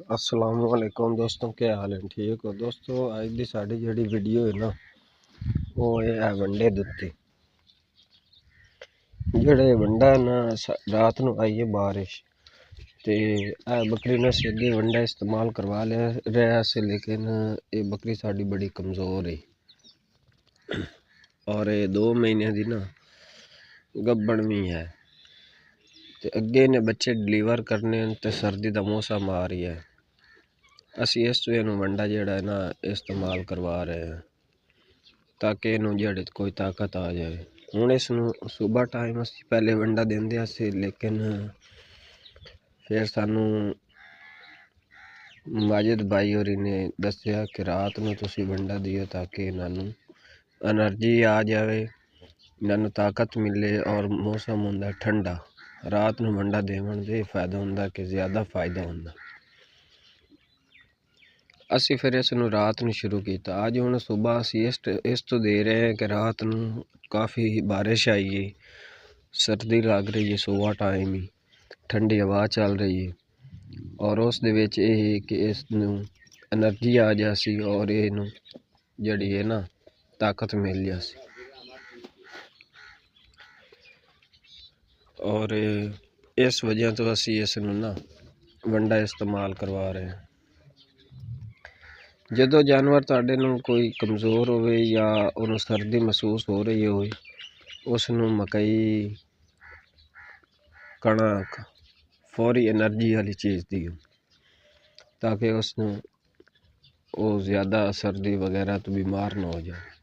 अस्सलाम वालेकुम दोस्तों, क्या हाल है? ठीक हो दोस्तों? आज की साड़ी जी वीडियो है ना, वो है वंडे दुत्ते। जेड़े वंडा ना रात को आई है बारिश ते बकरी ने सीधे वंडा इस्तेमाल करवा लिया रहा से, लेकिन ये बकरी साड़ी बड़ी कमज़ोर है और ये 2 महीने की ना गब्बन भी है ते अगे ने बच्चे डिलीवर करने ते सर्दी का मौसम आ रही है। असी इस वंडा जेड़ा है ना इस्तेमाल करवा रहे हैं ताकि इनू जेड़े कोई ताकत आ जाए। हुण इसनू सुबह टाइम असी पहले वंडा देंदे सी, लेकिन फिर सानू माजिद भाई होरी ने दस्या कि रात नू तुसी वंडा दियो ताकि इन्हां एनर्जी आ जाए, इन्हां ताकत मिले और मौसम हुंदा ठंडा। रात नू वंडा देवन दे फायदा हुंदा कि ज़्यादा फायदा हुंदा। असी फिर इसनू रात नू शुरू किया। अज हुण सुबह असी इस तो दे रहे हैं कि रात नू काफ़ी बारिश आई है, सर्दी लग रही है, सुबह टाइम ही ठंडी हवा चल रही है और उस दे विच ये है कि इसनू एनर्जी आ जासी और इनू जड़ी है ना ताकत मिल जासी। और इस वजह तो असी इसनू ना वंडा इस्तेमाल करवा रहे हैं। जदों जानवर तुहाडे नू कोई कमज़ोर होवे या उन्हें सर्दी महसूस हो रही हो, उसनू मकई कणक फौरी एनर्जी वाली चीज़ दियो ताकि उसनू वो ज़्यादा सर्दी वगैरह तो बीमार ना हो जाए।